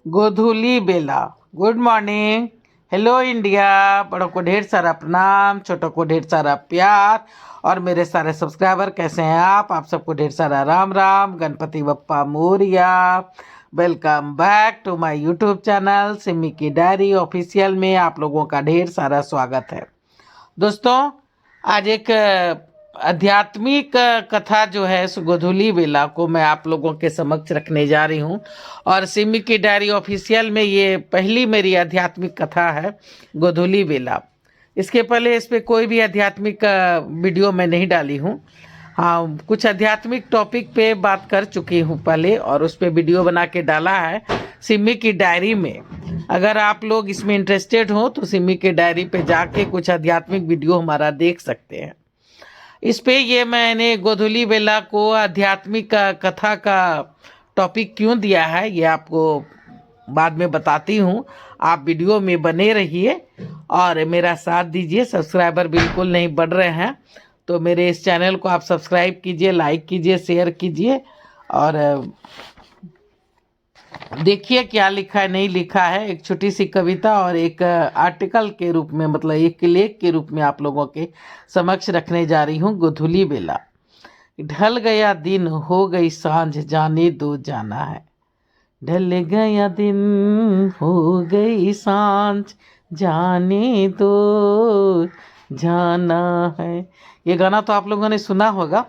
गोधूली बेला। Good morning. Hello India. बड़ों को ढेर सारा प्रणाम, छोटों को ढेर सारा प्यार। और मेरे सारे सब्सक्राइबर कैसे हैं आप सबको ढेर सारा Ram Ram, Ganpati Bappa Morya. Welcome back to my YouTube channel Simi की डायरी ऑफिशियल में आप लोगों का ढेर सारा स्वागत है। दोस्तों, आज एक आध्यात्मिक कथा जो है गोधूली बेला को मैं आप लोगों के समक्ष रखने जा रही हूँ। और सिमी की डायरी ऑफिशियल में ये पहली मेरी आध्यात्मिक कथा है, गोधूली बेला। इसके पहले इस पे कोई भी आध्यात्मिक वीडियो मैं नहीं डाली हूँ। हाँ, कुछ आध्यात्मिक टॉपिक पे बात कर चुकी हूँ पहले और उस पर वीडियो बना के डाला है सिमी की डायरी में। अगर आप लोग इसमें इंटरेस्टेड हो तो सिमी के डायरी पे जाके कुछ आध्यात्मिक वीडियो हमारा देख सकते हैं। इस पे ये मैंने गोधूली बेला को आध्यात्मिक कथा का टॉपिक क्यों दिया है ये आपको बाद में बताती हूँ। आप वीडियो में बने रहिए और मेरा साथ दीजिए। सब्सक्राइबर बिल्कुल नहीं बढ़ रहे हैं तो मेरे इस चैनल को आप सब्सक्राइब कीजिए, लाइक कीजिए, शेयर कीजिए और देखिए क्या लिखा है नहीं लिखा है। एक छोटी सी कविता और एक आर्टिकल के रूप में, मतलब एक लेख के रूप में आप लोगों के समक्ष रखने जा रही हूँ। गोधूली बेला। ढल गया दिन हो गई सांझ, जाने दो जाना है। ढल गया दिन हो गई सांझ, जाने दो जाना है। ये गाना तो आप लोगों ने सुना होगा।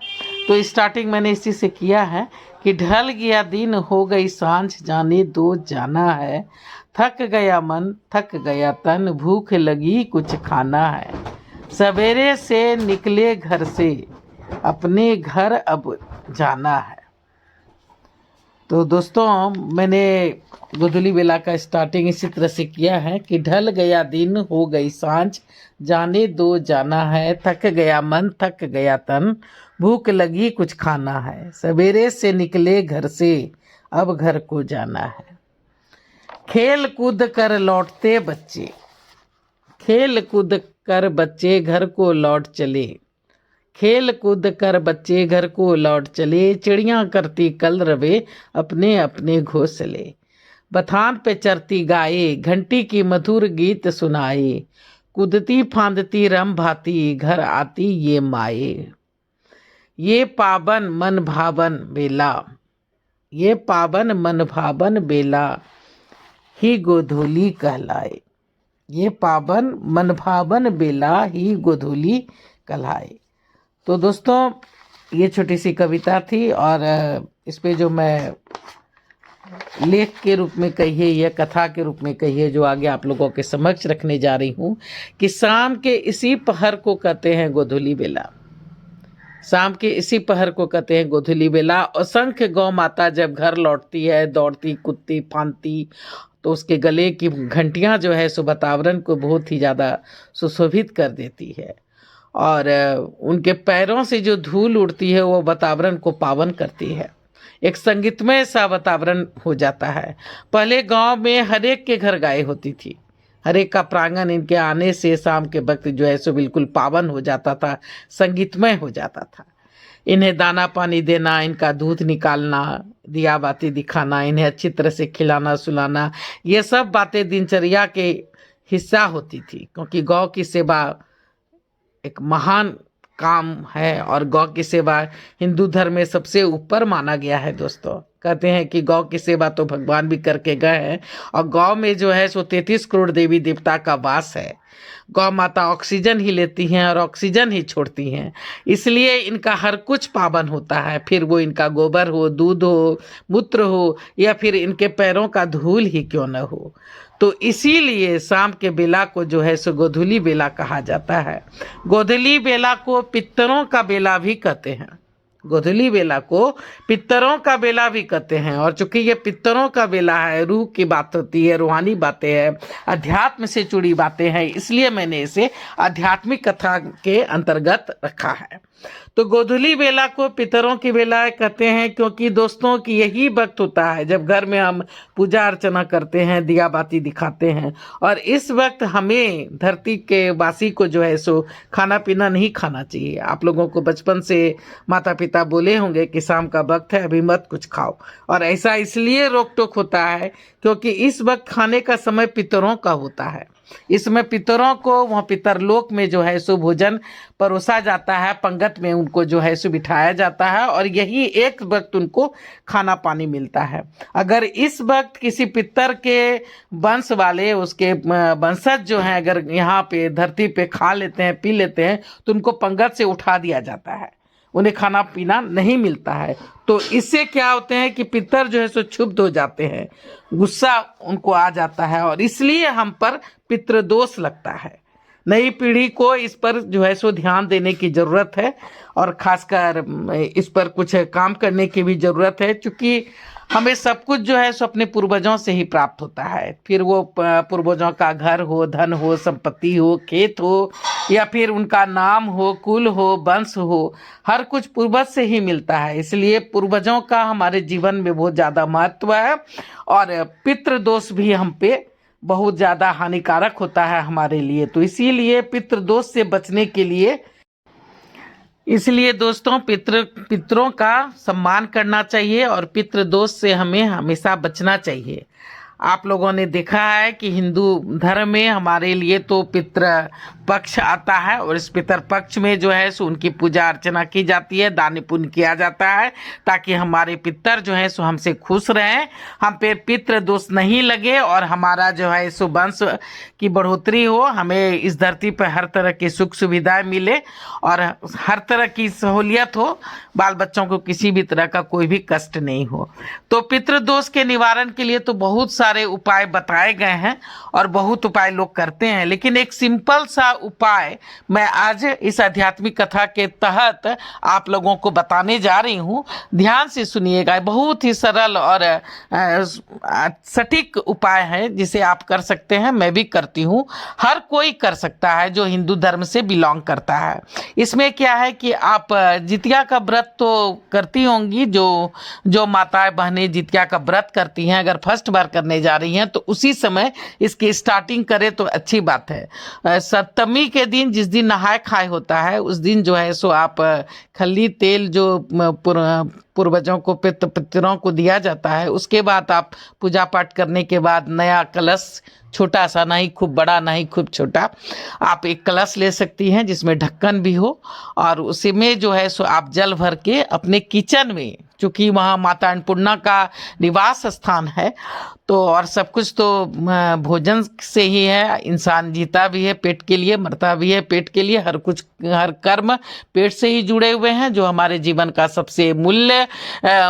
तो स्टार्टिंग मैंने इसी से किया है कि ढल गया दिन हो गई सांझ, जाने दो जाना है। थक गया मन थक गया तन, भूख लगी कुछ खाना है। सवेरे से निकले घर से, अपने घर अब जाना है। तो दोस्तों, मैंने गोधूली बेला का स्टार्टिंग इसी तरह से किया है कि ढल गया दिन हो गई सांझ, जाने दो जाना है। थक गया मन थक गया तन, भूख लगी कुछ खाना है। सवेरे से निकले घर से, अब घर को जाना है। खेल कूद कर लौटते बच्चे, खेल कूद कर बच्चे घर को लौट चले। खेल कूद कर बच्चे घर को लौट चले, चिड़ियाँ करती कलरवे अपने अपने घोंसले। बथान पे चरती गाये, घंटी की मधुर गीत सुनाए। कूदती फांदती रम भाती, घर आती ये माए। ये पावन मन भावन बेला, ये पावन मन भावन बेला ही गोधूली कहलाए। ये पावन मन भावन बेला ही गोधूली कहलाए। तो दोस्तों, ये छोटी सी कविता थी और इस पे जो मैं लेख के रूप में कहिए या कथा के रूप में कहिए जो आगे आप लोगों के समक्ष रखने जा रही हूँ कि शाम के इसी पहर को कहते हैं गोधूली बेला। शाम के इसी पहर को कहते हैं गोधूली बेला। असंख्य गौ माता जब घर लौटती है, दौड़ती कूदती फांदती, तो उसके गले की घंटियाँ जो है सो वातावरण को बहुत ही ज़्यादा सुशोभित कर देती है। और उनके पैरों से जो धूल उड़ती है वो वातावरण को पावन करती है। एक संगीतमय सा वातावरण हो जाता है। पहले गांव में हर एक के घर गाय होती थी। हर एक का प्रांगण इनके आने से शाम के वक्त जो है सो बिल्कुल पावन हो जाता था, संगीतमय हो जाता था। इन्हें दाना पानी देना, इनका दूध निकालना, दिया बाती दिखाना, इन्हें अच्छी तरह से खिलाना सुलाना, ये सब बातें दिनचर्या के हिस्सा होती थी। क्योंकि गौ की सेवा एक महान काम है और गौ की सेवा हिंदू धर्म में सबसे ऊपर माना गया है। दोस्तों, कहते हैं कि गौ की सेवा तो भगवान भी करके गए हैं और गौ में जो है सो 33 करोड़ देवी देवता का वास है। गौ माता ऑक्सीजन ही लेती हैं और ऑक्सीजन ही छोड़ती हैं, इसलिए इनका हर कुछ पावन होता है। फिर वो इनका गोबर हो, दूध हो, मूत्र हो या फिर इनके पैरों का धूल ही क्यों न हो। तो इसीलिए शाम के बेला को जो है सो गोधूली बेला कहा जाता है। गोधूली बेला को पितरों का बेला भी कहते हैं। गोधूली बेला को पितरों का बेला भी कहते हैं। और चूंकि ये पितरों का बेला है, रूह की बात होती है, रूहानी बातें हैं, अध्यात्म से जुड़ी बातें हैं, इसलिए मैंने इसे आध्यात्मिक कथा के अंतर्गत रखा है। तो गोधूली बेला को पितरों की बेला कहते हैं क्योंकि दोस्तों की यही वक्त होता है जब घर में हम पूजा अर्चना करते हैं, दिया बाती दिखाते हैं। और इस वक्त हमें धरती के वासी को जो है सो खाना पीना नहीं खाना चाहिए। आप लोगों को बचपन से माता पिता पिता बोले होंगे कि शाम का वक्त है, अभी मत कुछ खाओ। और ऐसा इसलिए रोक टोक होता है क्योंकि इस वक्त खाने का समय पितरों का होता है। इसमें पितरों को वहाँ पितरलोक में जो है सो भोजन परोसा जाता है, पंगत में उनको जो है सो बिठाया जाता है और यही एक वक्त उनको खाना पानी मिलता है। अगर इस वक्त किसी पितर के वंश वाले, उसके वंशज जो हैं, अगर यहाँ पे धरती पे खा लेते हैं, पी लेते हैं, तो उनको पंगत से उठा दिया जाता है, उन्हें खाना पीना नहीं मिलता है। तो इससे क्या होते हैं कि पितर जो है सो क्षुब्ध हो जाते हैं, गुस्सा उनको आ जाता है और इसलिए हम पर पितृदोष लगता है। नई पीढ़ी को इस पर जो है सो ध्यान देने की ज़रूरत है और ख़ासकर इस पर कुछ काम करने की भी ज़रूरत है, क्योंकि हमें सब कुछ जो है सो अपने पूर्वजों से ही प्राप्त होता है। फिर वो पूर्वजों का घर हो, धन हो, संपत्ति हो, खेत हो, या फिर उनका नाम हो, कुल हो, वंश हो, हर कुछ पूर्वज से ही मिलता है। इसलिए पूर्वजों का हमारे जीवन में बहुत ज़्यादा महत्व है और पितृदोष भी हम पे बहुत ज़्यादा हानिकारक होता है हमारे लिए। तो इसीलिए पितृदोष से बचने के लिए, इसलिए दोस्तों, पितरों का सम्मान करना चाहिए और पितृदोष से हमें हमेशा बचना चाहिए। आप लोगों ने देखा है कि हिंदू धर्म में हमारे लिए तो पितृ पक्ष आता है और इस पितर पक्ष में जो है सो उनकी पूजा अर्चना की जाती है, दान पुण्य किया जाता है, ताकि हमारे पितर जो है सो हमसे खुश रहें, हम पे पितृ दोष नहीं लगे और हमारा जो है सो वंश की बढ़ोतरी हो, हमें इस धरती पर हर तरह की सुख सुविधाएं मिले और हर तरह की सहूलियत हो, बाल बच्चों को किसी भी तरह का कोई भी कष्ट नहीं हो। तो पितृदोष के निवारण के लिए तो बहुत सारे उपाय बताए गए हैं और बहुत उपाय लोग करते हैं, लेकिन एक सिंपल सा उपाय मैं आज इस आध्यात्मिक कथा के तहत आप लोगों को बताने जा रही हूँ। ध्यान से सुनिएगा, बहुत ही सरल और सटीक उपाय है जिसे आप कर सकते हैं। मैं भी करती हूँ, हर कोई कर सकता है जो हिंदू धर्म से बिलोंग करता है। इसमें क्या है कि आप जितिया का व्रत तो करती होंगी, जो माताएं बहनें जितिया का व्रत करती हैं, अगर फर्स्ट बार करने जा रही हैं तो उसी समय इसकी स्टार्टिंग करें तो अच्छी बात है। सप्तमी के दिन, जिस दिन नहाय खाए होता है, उस दिन जो है सो आप खल्ली तेल जो पूर्वजों को पितरों को दिया जाता है, उसके बाद आप पूजा पाठ करने के बाद नया कलश, छोटा सा, ना ही खूब बड़ा ना ही खूब छोटा, आप एक कलश ले सकती हैं जिसमें ढक्कन भी हो और उसी में जो है सो आप जल भर के अपने किचन में, चूँकि वहाँ माता अन्नपूर्णा का निवास स्थान है, तो और सब कुछ तो भोजन से ही है। इंसान जीता भी है पेट के लिए, मरता भी है पेट के लिए, हर कुछ, हर कर्म पेट से ही जुड़े हुए हैं, जो हमारे जीवन का सबसे मूल्य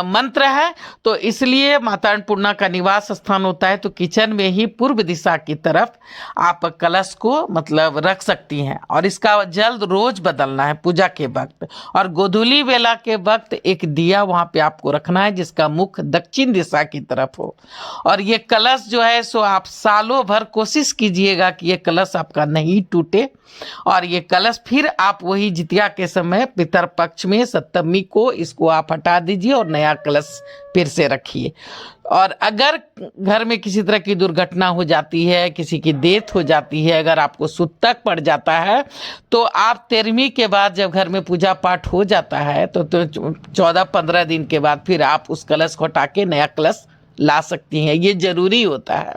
मंत्र है। तो इसलिए माता अन्नपूर्णा का निवास स्थान होता है, तो किचन में ही पूर्व दिशा की तरफ आप कलश को मतलब रख सकती हैं और इसका जल रोज बदलना है पूजा के वक्त। और गोधूली बेला के वक्त एक दिया वहाँ पे आपको रखना है जिसका मुख दक्षिण दिशा की तरफ हो। और ये कलश जो है सो आप सालों भर कोशिश कीजिएगा कि ये कलश आपका नहीं टूटे। और ये कलश फिर आप वही जितिया के समय पितर पक्ष में सप्तमी को इसको आप हटा दीजिए और नया कलश फिर से रखिए। और अगर घर में किसी तरह की दुर्घटना हो जाती है, किसी की डेथ हो जाती है, अगर आपको सूतक पड़ जाता है, तो आप 13वीं के बाद जब घर में पूजा पाठ हो जाता है तो 14-15 दिन के बाद फिर आप उस कलश को हटा के नया कलश ला सकती हैं। ये जरूरी होता है,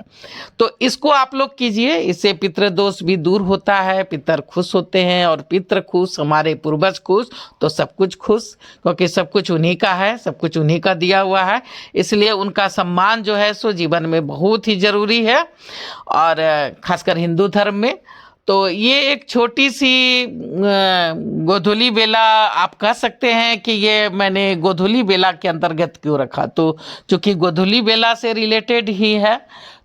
तो इसको आप लोग कीजिए, इससे पितृदोष भी दूर होता है, पितर खुश होते हैं और पितृ खुश, हमारे पूर्वज खुश, तो सब कुछ खुश, क्योंकि सब कुछ उन्हीं का है, सब कुछ उन्हीं का दिया हुआ है। इसलिए उनका सम्मान जो है सो जीवन में बहुत ही जरूरी है और खासकर हिंदू धर्म में। तो ये एक छोटी सी गोधूली बेला आप कह सकते हैं कि ये मैंने गोधूली बेला के अंतर्गत क्यों रखा, तो चूँकि गोधूली बेला से रिलेटेड ही है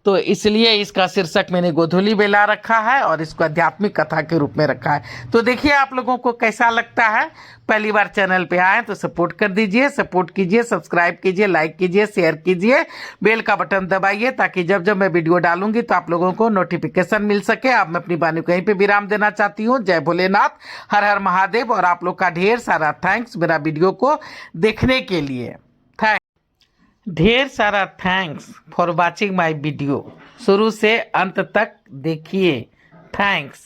तो इसलिए इसका शीर्षक मैंने गोधूली बेला रखा है और इसको आध्यात्मिक कथा के रूप में रखा है। तो देखिए आप लोगों को कैसा लगता है। पहली बार चैनल पे आए तो सपोर्ट कर दीजिए, सपोर्ट कीजिए, सब्सक्राइब कीजिए, लाइक कीजिए, शेयर कीजिए, बेल का बटन दबाइए ताकि जब जब मैं वीडियो डालूंगी तो आप लोगों को नोटिफिकेशन मिल सके। अब मैं अपनी वाणी को यहीं पे विराम देना चाहती हूँ। जय भोलेनाथ, हर हर महादेव। और आप लोग का ढेर सारा थैंक्स मेरा वीडियो को देखने के लिए। ढेर सारा thanks for watching my video. शुरू से अंत तक देखिए। थैंक्स।